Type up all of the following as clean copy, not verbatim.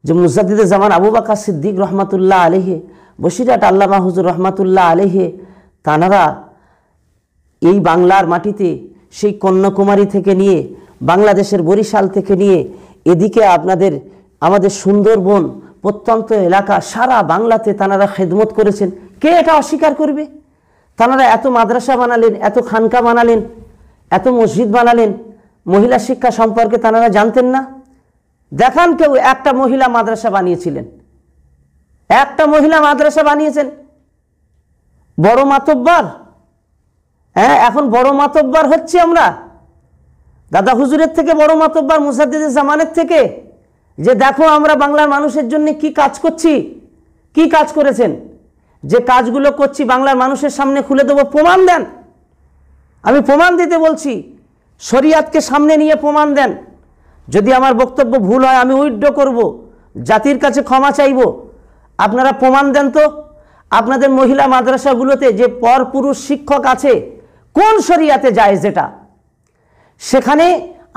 যে মুজাদ্দিদে জামান আবু বকর সিদ্দিক রহমাতুল্লাহ আলাইহি, বসিরহাট আল্লামা হুজুর রহমাতুল্লাহ আলাইহি, তানারা এই বাংলার মাটিতে সেই কন্যাকুমারী থেকে নিয়ে, বাংলাদেশের বরিশাল থেকে নিয়ে এদিকে আমাদের সুন্দরবন প্রত্যন্ত এলাকা সারা বাংলাতে তানারা খেদমত করেছেন। কে এটা অস্বীকার করবে? তানারা এত মাদ্রাসা বানালেন, এত খানকা বানালেন, এত মসজিদ বানালেন, মহিলা শিক্ষা সম্পর্কে তানারা জানতেন না? দেখান কেউ একটা মহিলা মাদ্রাসা বানিয়েছিলেন, একটা মহিলা মাদ্রাসা বানিয়েছেন। বড় মাতব্বর, হ্যাঁ এখন বড় মাতব্বর হচ্ছে আমরা, দাদা হুজুরের থেকে বড় মাতব্বর মুজাদ্দিদে জামানের থেকে, যে দেখো আমরা বাংলার মানুষের জন্য কি কাজ করছি। কি কাজ করেছেন? যে কাজগুলো করছি বাংলার মানুষের সামনে খুলে দেবো, প্রমাণ দেন। আমি প্রমাণ দিতে বলছি, শরিয়াতকে সামনে নিয়ে প্রমাণ দেন। যদি আমার বক্তব্য ভুল হয় আমি উইথড্র করব, জাতির কাছে ক্ষমা চাইব। আপনারা প্রমাণ দেন তো আপনাদের মহিলা মাদ্রাসাগুলোতে যে পরপুরুষ শিক্ষক আছে, কোন শরিয়াতে যায় যেটা? সেখানে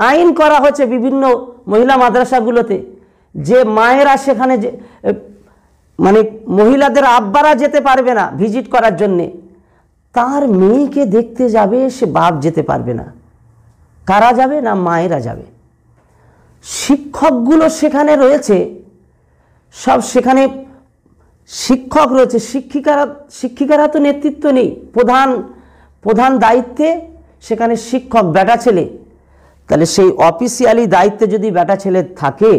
আইন করা হচ্ছে বিভিন্ন মহিলা মাদ্রাসাগুলোতে যে মায়েরা সেখানে মানে মহিলাদের আব্বারা যেতে পারবে না ভিজিট করার জন্যে, তার মেয়েকে দেখতে যাবে সে বাপ যেতে পারবে না। কারা যাবে? না মায়েরা যাবে। শিক্ষকগুলো সেখানে রয়েছে, সব সেখানে শিক্ষক রয়েছে, শিক্ষিকারা তো নেতৃত্ব নেই, প্রধান দায়িত্বে সেখানে শিক্ষক বেটা ছেলে। তাহলে সেই অফিসিয়ালি দায়িত্বে যদি বেটা ছেলে থাকে,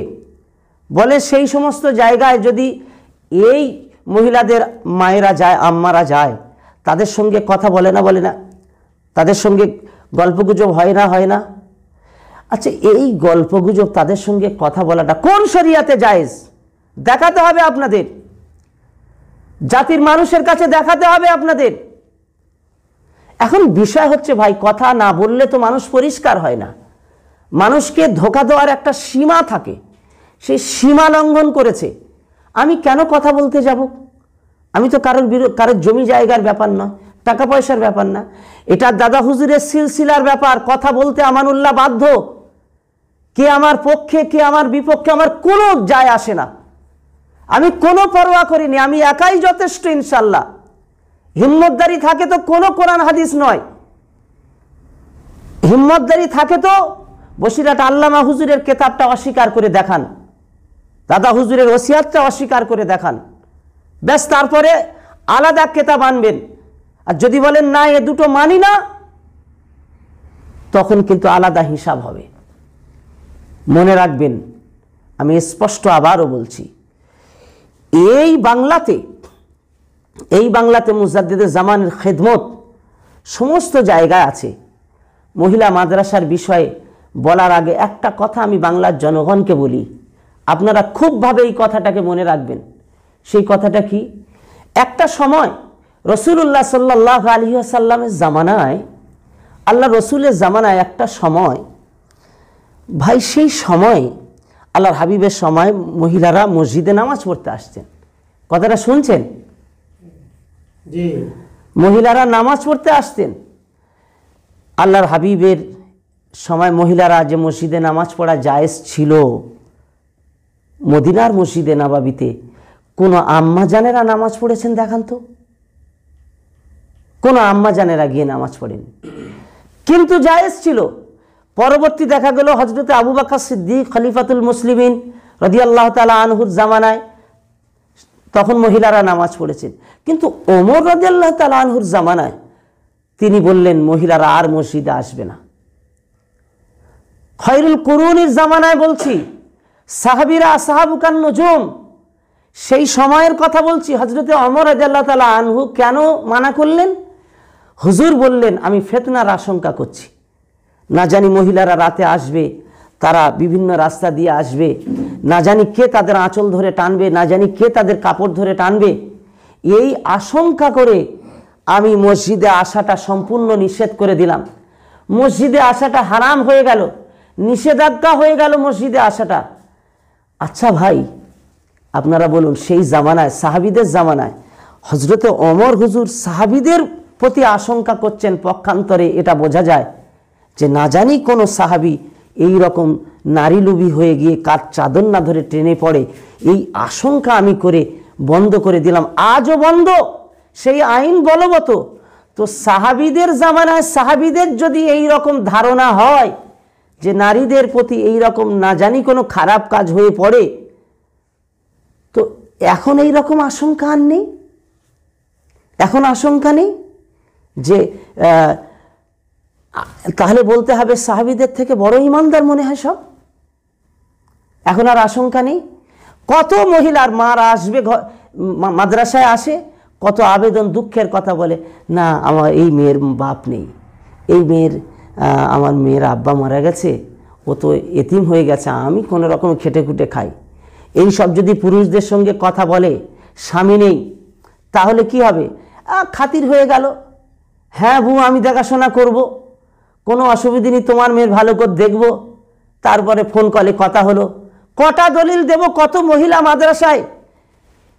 বলে সেই সমস্ত জায়গায় যদি এই মহিলাদের মায়েরা যায়, আম্মারা যায়, তাদের সঙ্গে কথা বলে না? তাদের সঙ্গে গল্পগুজব হয় না? আচ্ছা, এই গল্পগুজব তাদের সঙ্গে কথা বলাটা কোন শরিয়াতে জায়েজ? দেখাতে হবে আপনাদের, জাতির মানুষের কাছে দেখাতে হবে আপনাদের। এখন বিষয় হচ্ছে ভাই, কথা না বললে তো মানুষ পরিষ্কার হয় না। মানুষকে ধোঁকা দেওয়ার একটা সীমা থাকে, সেই সীমা লঙ্ঘন করেছে। আমি কেন কথা বলতে যাব? আমি তো কারোর জমি জায়গার ব্যাপার নয়, টাকা পয়সার ব্যাপার না, এটা দাদা হুজুরের সিলসিলার ব্যাপার। কথা বলতে আমানুল্লাহ বাধ্য। কে আমার পক্ষে কে আমার বিপক্ষে আমার কোনো যায় আসে না, আমি কোনো পরোয়া করিনি, আমি একাই যথেষ্ট ইনশাল্লাহ। হিম্মতদারি থাকে তো কোনো কোরআন হাদিস নয়, হিম্মতদারি থাকে তো বসিরহাট আল্লামা হুজুরের কেতাবটা অস্বীকার করে দেখান, দাদা হুজুরের ওসিয়াতটা অস্বীকার করে দেখান, ব্যাস তারপরে আলাদা কেতাব আনবেন। আর যদি বলেন না এ দুটো মানি না, তখন কিন্তু আলাদা হিসাব হবে। মনে রাখবেন, আমি স্পষ্ট আবারও বলছি, এই বাংলাতে মুজাদ্দিদে জামানের খেদমত সমস্ত জায়গায় আছে। মহিলা মাদ্রাসার বিষয়ে বলার আগে একটা কথা আমি বাংলার জনগণকে বলি, আপনারা খুবভাবে এই কথাটাকে মনে রাখবেন। সেই কথাটা কি? একটা সময় রসুল্লাহ সাল্লাল্লাহু আলাইহি ওয়াসাল্লামের জামানায়, আল্লাহ রসুলের জামানায় একটা সময়, ভাই সেই সময় আল্লাহর হাবিবের সময় মহিলারা মসজিদে নামাজ পড়তে আসতেন। কথাটা শুনছেন? জি, মহিলারা নামাজ পড়তে আসতেন। আল্লাহর হাবিবের সময় মহিলারা যে মসজিদে নামাজ পড়া জায়েজ ছিল, মদিনার মসজিদে নববীতে কোন আম্মা জানেরা নামাজ পড়েছেন দেখান তো? কোন আম্মা জানেরা গিয়ে নামাজ পড়েন, কিন্তু জায়েজ ছিল। পরবর্তী দেখা গেল হযরত আবু বকর সিদ্দিক খলিফাতুল মুসলিমিন রাদিয়াল্লাহু তাআলা আনহুর জামানায় তখন মহিলারা নামাজ পড়েছেন, কিন্তু ওমর রাদিয়াল্লাহু তাআলা আনহুর জামানায় তিনি বললেন মহিলারা আর মসজিদে আসবে না। খয়রুল কুরুনির জামানায় বলছি, সাহাবীরা আসহাবুকান নুজুম, সেই সময়ের কথা বলছি, হযরত ওমর রাদিয়াল্লাহু তাআলা আনহু কেন মানা করলেন? হুজুর বললেন আমি ফিতনার আশঙ্কা করছি, না জানি মহিলারা রাতে আসবে, তারা বিভিন্ন রাস্তা দিয়ে আসবে, না জানি কে তাদের আঁচল ধরে টানবে, না জানি কে তাদের কাপড় ধরে টানবে। এই আশঙ্কা করে আমি মসজিদে আসাটা সম্পূর্ণ নিষেধ করে দিলাম। মসজিদে আসাটা হারাম হয়ে গেল, নিষেধাজ্ঞা হয়ে গেল মসজিদে আসাটা। আচ্ছা ভাই, আপনারা বলুন, সেই জামানায় সাহাবীদের জামানায় হযরতে ওমর হুজুর সাহাবীদের প্রতি আশঙ্কা করছেন, পক্ষান্তরে এটা বোঝা যায় যে না জানি কোনো সাহাবী এই রকম নারী লোভী হয়ে গিয়ে কার চাদর না ধরে ট্রেনে পড়ে, এই আশঙ্কা আমি করে বন্ধ করে দিলাম। আজও বন্ধ, সেই আইন বলবৎ। তো সাহাবীদের জামানায় সাহাবীদের যদি এই রকম ধারণা হয় যে নারীদের প্রতি এই রকম না জানি কোনো খারাপ কাজ হয়ে পড়ে, তো এখন এই রকম আশঙ্কা আর নেই। এখন আশঙ্কা নেই যে তাহলে বলতে হবে সাহাবীদের থেকে বড় ইমানদার মনে হয় সব। এখন আর আশঙ্কা নেই। কত মহিলার মারা আসবে, মাদ্রাসায় আসে, কত আবেদন দুঃখের কথা বলে, না আমার এই মেয়ের বাপ নেই, এই মেয়ের আমার মেয়ের আব্বা মারা গেছে, ও তো এতিম হয়ে গেছে, আমি কোনো রকম খেটে খুটে খাই। এই সব যদি পুরুষদের সঙ্গে কথা বলে, স্বামী নেই, তাহলে কি হবে? খাতির হয়ে গেল, হ্যাঁ বউ আমি দেখাশোনা করব, কোনো অসুবিধা নেই, তোমার মেয়ের ভালো করে দেখব। তারপরে ফোন কলে কথা হলো, কটা দলিল দেব? কত মহিলা মাদ্রাসায়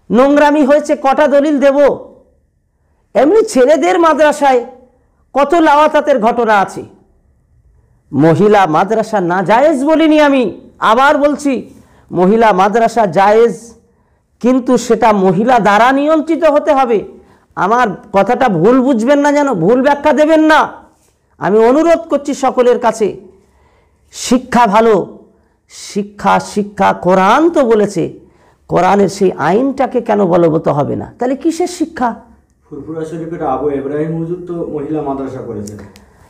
নোংরামি হয়েছে, কটা দলিল দেব? এমনি ছেলেদের মাদ্রাসায় কত লাওয়াতাতের ঘটনা আছে। মহিলা মাদ্রাসা না জায়েজ বলিনি আমি, আবার বলছি মহিলা মাদ্রাসা জায়েজ, কিন্তু সেটা মহিলা দ্বারা নিয়ন্ত্রিত হতে হবে। আমার কথাটা ভুল বুঝবেন না, যেন ভুল ব্যাখ্যা দেবেন না। আমি অনুরোধ করছি সকলের কাছে, শিক্ষা ভালো, শিক্ষা কোরআন তো বলেছে, কোরআনের সেই আইনটাকে কেন বলবৎ হবে না? তাহলে কিসের শিক্ষা? ফুরফুরা শরীফের আবু ইব্রাহিম হুজুর তো মহিলা মাদ্রাসা করেছেন।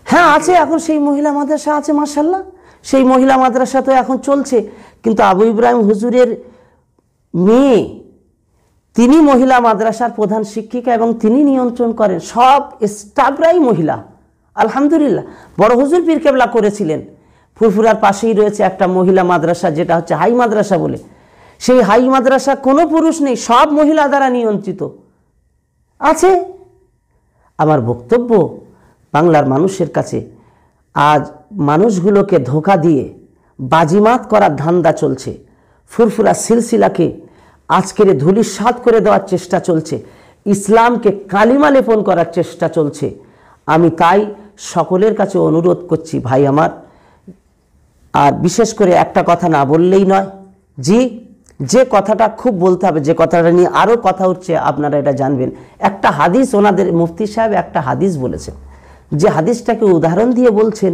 হ্যাঁ আছে, এখন সেই মহিলা মাদ্রাসা আছে, মাশাআল্লাহ, সেই মহিলা মাদ্রাসা তো এখন চলছে। কিন্তু আবু ইব্রাহিম হুজুরের মেয়ে, তিনি মহিলা মাদ্রাসার প্রধান শিক্ষিকা এবং তিনি নিয়ন্ত্রণ করেন, সব স্টাফরাই মহিলা। আলহামদুলিল্লাহ। বড় হুজুর পীর কেবলা করেছিলেন, ফুরফুরার পাশেই রয়েছে একটা মহিলা মাদ্রাসা, যেটা হচ্ছে হাই মাদ্রাসা বলে। সেই হাই মাদ্রাসা কোনো পুরুষ নেই, সব মহিলা দ্বারা নিয়ন্ত্রিত আছে। আমার বক্তব্য বাংলার মানুষের কাছে, আজ মানুষগুলোকে ধোঁকা দিয়ে বাজিমাত করার ধান্দা চলছে, ফুরফুরা সিলসিলাকে আজকের ধূলিসাৎ করে দেওয়ার চেষ্টা চলছে, ইসলামকে কালিমা লেপন করার চেষ্টা চলছে। আমি তাই সকলের কাছে অনুরোধ করছি, ভাই আমার, আর বিশেষ করে একটা কথা না বললেই নয়, যে কথাটা খুব বলতে হবে, যে কথাটা নিয়ে আরও কথা উঠছে, আপনারা এটা জানবেন। একটা হাদিস, ওনাদের মুফতি সাহেব একটা হাদিস বলেছেন, যে হাদিসটাকে উদাহরণ দিয়ে বলছেন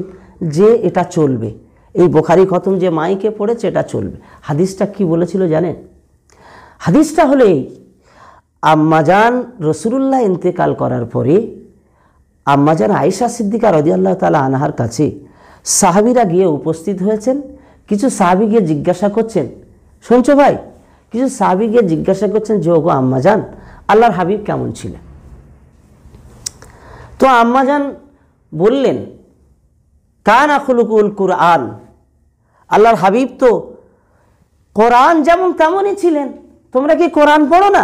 যে এটা চলবে, এই বুখারী খতম যে মাইকে পড়েছে এটা চলবে। হাদিসটা কি বলেছিল জানেন? হাদিসটা হলো এই, আম্মাজান রাসূলুল্লাহ ইন্তেকাল করার পরে আম্মাজান আয়েশা সিদ্দিকা রাদিয়াল্লাহু তাআলা আনহার কাছে সাহাবীরা গিয়ে উপস্থিত হয়েছেন। কিছু সাহাবী গিয়ে জিজ্ঞাসা করছেন, শুনছো ভাই, কিছু সাহাবী গিয়ে জিজ্ঞাসা করছেন যে ওগো আম্মাজান, আল্লাহর হাবিব কেমন ছিলেন? তো আম্মাজান বললেন, কানা খুলুকুল কুরআন, আল্লাহর হাবিব তো কোরআন যেমন তেমনই ছিলেন, তোমরা কি কোরআন পড়ো না?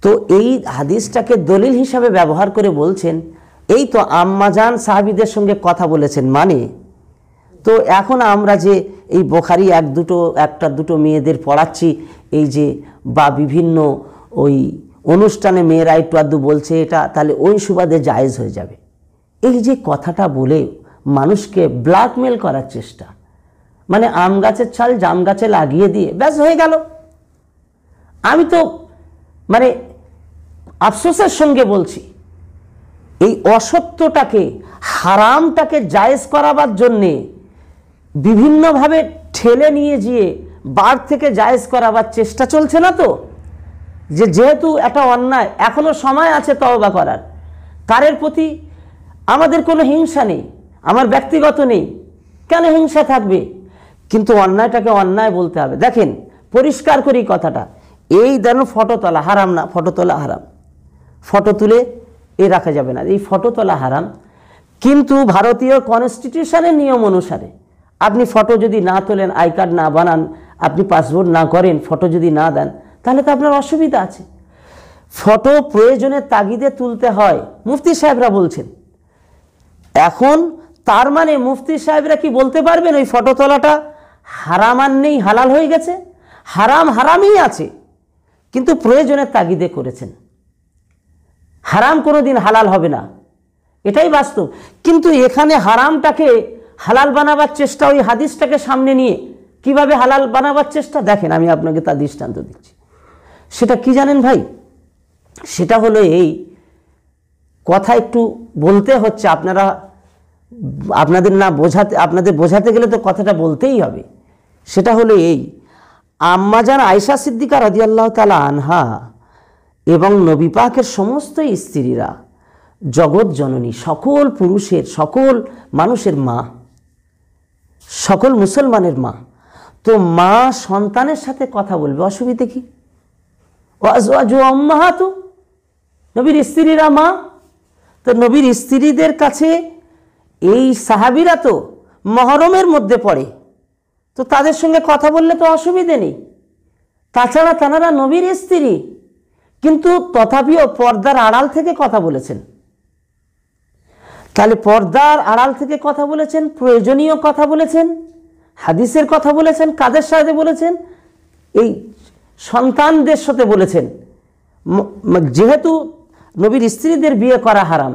তো এই হাদিসটাকে দলিল হিসাবে ব্যবহার করে বলছেন, এই তো আম্মাজান সাহাবীদের সঙ্গে কথা বলেছেন, মানে তো এখন আমরা যে এই বুখারী একটা দুটো মেয়েদের পড়াচ্ছি, এই যে বা বিভিন্ন ওই অনুষ্ঠানে মেয়েরা একটু আধটু বলছে, এটা তাহলে ওই সুবাদে জায়েজ হয়ে যাবে। এই যে কথাটা বলে মানুষকে ব্ল্যাকমেল করার চেষ্টা, মানে আম গাছের ছাল জাম গাছে লাগিয়ে দিয়ে ব্যাস হয়ে গেল। আমি তো মানে আফসোসের সঙ্গে বলছি, এই অসত্যটাকে, হারামটাকে জায়েজ করাবার জন্যে বিভিন্নভাবে ঠেলে নিয়ে গিয়ে বার থেকে জায়েজ করাবার চেষ্টা চলছে না তো? যেহেতু একটা অন্যায়, এখনো সময় আছে তওবা করার, কারের প্রতি আমাদের কোনো হিংসা নেই, আমার ব্যক্তিগত নেই, কেন হিংসা থাকবে? কিন্তু অন্যায়টাকে অন্যায় বলতে হবে। দেখেন পরিষ্কার করি কথাটা, এই ধরুন ফটো তোলা হারাম না? ফটো তোলা হারাম, ফটো তুলে রাখা যাবে না, এই ফটো তোলা হারাম। কিন্তু ভারতীয় কনস্টিটিউশনের নিয়ম অনুসারে আপনি ফটো যদি না তোলেন, আই কার্ড না বানান, আপনি পাসপোর্ট না করেন, ফটো যদি না দেন, তাহলে তো আপনার অসুবিধা আছে। ফটো প্রয়োজনের তাগিদে তুলতে হয়, মুফতি সাহেবরা বলছেন। এখন তার মানে মুফতি সাহেবরা কি বলতে পারবেন ওই ফটো তোলাটা হারাম আর নেই, হালাল হয়ে গেছে? হারাম হারামই আছে, কিন্তু প্রয়োজনের তাগিদে করেছেন। হারাম কোনোদিন হালাল হবে না, এটাই বাস্তব। কিন্তু এখানে হারামটাকে হালাল বানাবার চেষ্টা, ওই হাদিসটাকে সামনে নিয়ে কিভাবে হালাল বানাবার চেষ্টা, দেখেন আমি আপনাকে তার দৃষ্টান্ত দিচ্ছি। সেটা কি জানেন ভাই, সেটা হলো এই কথা একটু বলতে হচ্ছে, আপনাদের বোঝাতে গেলে তো কথাটা বলতেই হবে। সেটা হলো এই, আম্মাজান আয়েশা সিদ্দিকা রাদিয়াল্লাহু তাআলা আনহা এবং নবী পাকের সমস্ত স্ত্রীরা জগৎ জননী, সকল পুরুষের, সকল মানুষের মা, সকল মুসলমানের মা। তো মা সন্তানের সাথে কথা বলবে, অসুবিধে কি? ওয়াজওয়াজু উম্মাহাতু, নবীর স্ত্রীরা মা। তো নবীর স্ত্রীদের কাছে এই সাহাবীরা তো মহরমের মধ্যে পড়ে, তো তাদের সঙ্গে কথা বললে তো অসুবিধে নেই। তাছাড়া তারা নবীর স্ত্রী, কিন্তু তথাপিও পর্দার আড়াল থেকে কথা বলেছেন। তাহলে পর্দার আড়াল থেকে কথা বলেছেন, প্রয়োজনীয় কথা বলেছেন, হাদিসের কথা বলেছেন। কাদের সাথে বলেছেন? এই সন্তানদের সাথে বলেছেন। যেহেতু নবীর স্ত্রীদের বিয়ে করা হারাম,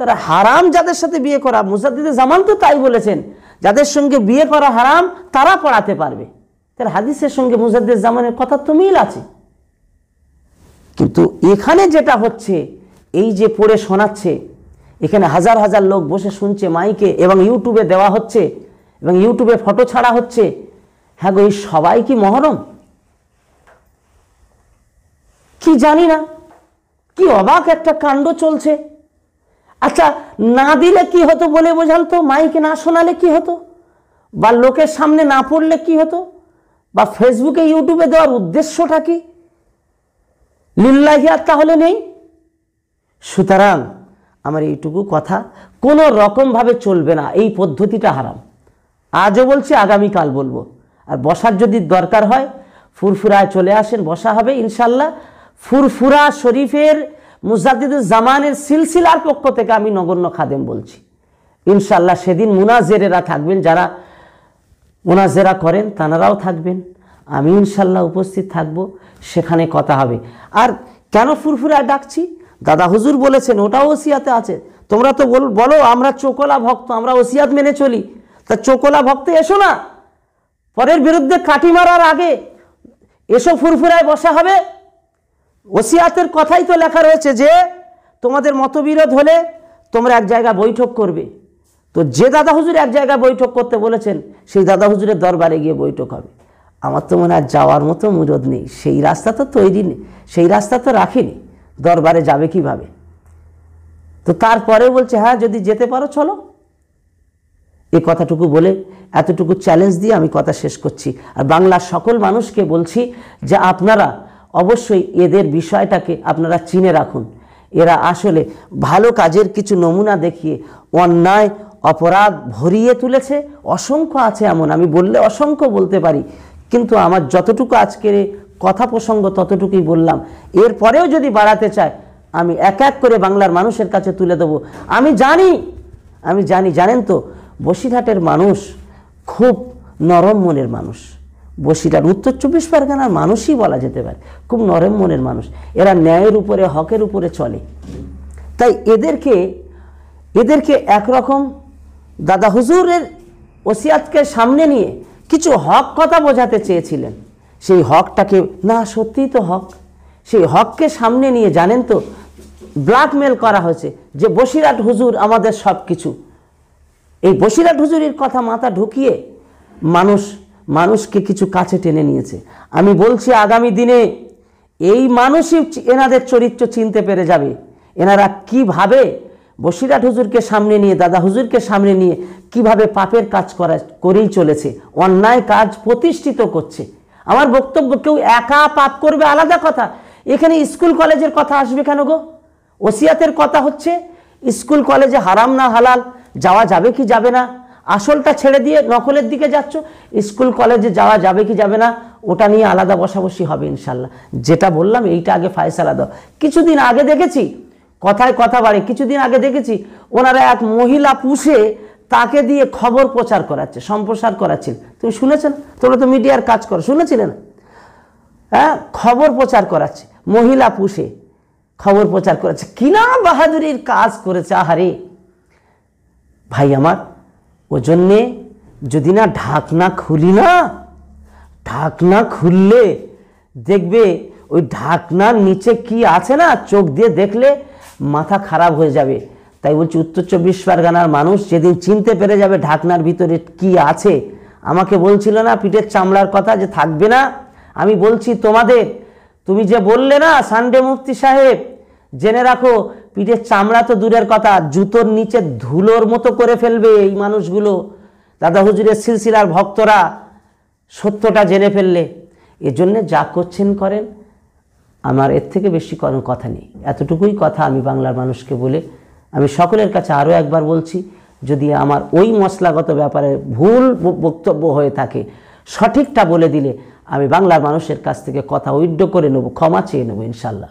তারা হারাম যাদের সাথে বিয়ে করা, মুজাদ্দিদে জামান তো তাই বলেছেন, যাদের সঙ্গে বিয়ে করা হারাম তারা পড়াতে পারবে। তার হাদিসের সঙ্গে মুজাদ্দিদে জামানের কথা তো মিল আছে। কিন্তু এখানে যেটা হচ্ছে, এই যে পড়ে শোনাচ্ছে, এখানে হাজার হাজার লোক বসে শুনছে মাইকে, এবং ইউটিউবে দেওয়া হচ্ছে, এবং ইউটিউবে ফটো ছাড়া হচ্ছে। হ্যাঁ গো, এই সবাই কি মহরম? কি জানি না, কি অবাক একটা কাণ্ড চলছে। আচ্ছা, না দিলে কি হতো বলে বোঝান তো? মাইকে না শোনালে কি হতো, বা লোকের সামনে না পড়লে কি হতো, বা ফেসবুকে ইউটিউবে দেওয়ার উদ্দেশ্যটা কি? লিল্লাহি তাহলে নেই। সুতরাং আমার এইটুকু কথা, কোনো রকমভাবে চলবে না, এই পদ্ধতিটা হারাম। আজও বলছি, আগামীকাল বলবো। আর বসার যদি দরকার হয় ফুরফুরায় চলে আসেন, বসা হবে ইনশাল্লাহ। ফুরফুরা শরীফের মুজাদ্দিদুজ জামানের সিলসিলার পক্ষ থেকে আমি নগণ্য খাদেম বলছি ইনশাল্লাহ। সেদিন মুনাজেরেরা থাকবেন, যারা মুনাজেরা করেন তানারাও থাকবেন, আমি ইনশাল্লাহ উপস্থিত থাকব, সেখানে কথা হবে। আর কেন ফুরফুরা ডাকছি? দাদা হুজুর বলেছেন, ওটাও ওসিয়াতে আছে। তোমরা তো বলো আমরা চোকলা ভক্ত, আমরা ওসিয়াত মেনে চলি। তা চোকলা ভক্ত এসো না, পরের বিরুদ্ধে কাটি মারার আগে এসো, ফুরফুরায় বসা হবে। ওসিয়াতের কথাই তো লেখা রয়েছে যে তোমাদের মতবিরোধ হলে তোমরা এক জায়গায় বৈঠক করবে। তো যে দাদা হুজুর এক জায়গায় বৈঠক করতে বলেছেন, সেই দাদা হুজুরের দরবারে গিয়ে বৈঠক হবে। আমার তো মনে হয় যাওয়ার মতো মুরদ নেই, সেই রাস্তা তো তৈরি নেই, সেই রাস্তা তো রাখিনি, দরবারে যাবে কিভাবে? তো তারপরে বলছে হ্যাঁ যদি যেতে পারো চলো। এই কথাটুকু বলে, এতটুকু চ্যালেঞ্জ দিয়ে আমি কথা শেষ করছি। আর বাংলার সকল মানুষকে বলছি যে আপনারা অবশ্যই এদের বিষয়টাকে আপনারা চিনে রাখুন। এরা আসলে ভালো কাজের কিছু নমুনা দেখিয়ে অন্যায় অপরাধ ভরিয়ে তুলেছে। অসংখ্য আছে এমন, আমি বললে অসংখ্য বলতে পারি, কিন্তু আমার যতটুকু আজকের কথা প্রসঙ্গ ততটুকুই বললাম। এরপরেও যদি বাড়াতে চায় আমি এক এক করে বাংলার মানুষের কাছে তুলে দেবো। আমি জানি জানেন তো, বসিরহাটের মানুষ খুব নরম মনের মানুষ। বসিরহাট উত্তর 24 পরগনার মানুষই বলা যেতে পারে, খুব নরম মনের মানুষ। এরা ন্যায়ের উপরে, হকের উপরে চলে। তাই এদেরকে একরকম দাদা হুজুরের ওসিয়াতকে সামনে নিয়ে কিছু হক কথা বোঝাতে চেয়েছিলেন। সেই হকটাকে, না সত্যিই তো হক, সেই হককে সামনে নিয়ে জানেন তো ব্ল্যাকমেল করা হয়েছে যে বসিরহাট হুজুর আমাদের সব কিছু। এই বসিরহাট হুজুরের কথা মাথা ঢুকিয়ে মানুষকে কিছু কাছে টেনে নিয়েছে। আমি বলছি আগামী দিনে এই মানুষই এনাদের চরিত্র চিনতে পেরে যাবে। এনারা কিভাবে বসিরহাট হুজুরকে সামনে নিয়ে, দাদা হুজুরকে সামনে নিয়ে কিভাবে পাপের কাজ করেই চলেছে, অন্যায় কাজ প্রতিষ্ঠিত করছে। আমার বক্তব্য, কেউ একা পাপ করবে আলাদা কথা, এখানে স্কুল কলেজের কথা আসবে কেন গো? ওসিয়াতের কথা হচ্ছে স্কুল কলেজে হারাম না হালাল, যাওয়া যাবে কি যাবে না, আসলটা ছেড়ে দিয়ে নকলের দিকে যাচ্ছ। স্কুল কলেজে যাওয়া যাবে কি যাবে না ওটা নিয়ে আলাদা বসাবসি হবে ইনশাল্লাহ। যেটা বললাম এইটা আগে ফায়সালা দাও। কিছুদিন আগে দেখেছি, কথায় কথা বাড়ে, কিছুদিন আগে দেখেছি ওনারা এক মহিলা পুষে তাকে দিয়ে খবর প্রচার করাচ্ছে, সম্প্রসার করাচ্ছিল। তুমি শুনেছেন? তোমরা তো মিডিয়ার কাজ করো, শুনেছিলেন? হ্যাঁ, খবর প্রচার করাচ্ছে, মহিলা পুষে খবর প্রচার করাচ্ছে। কিনা বাহাদুরির কাজ করেছে। আহারে ভাই আমার, ওই জন্যে যদি না ঢাকনা খুলি না, ঢাকনা খুললে দেখবে ওই ঢাকনার নিচে কি আছে না, চোখ দিয়ে দেখলে মাথা খারাপ হয়ে যাবে। তাই বলছি উত্তর 24 পরগনার মানুষ যেদিন চিনতে পেরে যাবে ঢাকনার ভিতরে কি আছে, আমাকে বলছিল না পিঠের চামড়ার কথা যে থাকবে না, আমি বলছি তোমাদের, তুমি যে বললে না সানডে মুফতি সাহেব, জেনে রাখো পিঠের চামড়া তো দূরের কথা, জুতোর নিচে ধুলোর মতো করে ফেলবে এই মানুষগুলো, দাদা হুজুরের সিলসিলার ভক্তরা, সত্যটা জেনে ফেললে। এজন্যে যা করছেন করেন, আমার এর থেকে বেশি কোনো কথা নেই। এতটুকুই কথা আমি বাংলার মানুষকে বলে আমি সকলের কাছে আরও একবার বলছি, যদি আমার ওই মশলাগত ব্যাপারে ভুল বক্তব্য হয়ে থাকে, সঠিকটা বলে দিলে আমি বাংলার মানুষের কাছ থেকে কথা উইথড্র করে নেব, ক্ষমা চেয়ে নেব ইনশাল্লাহ।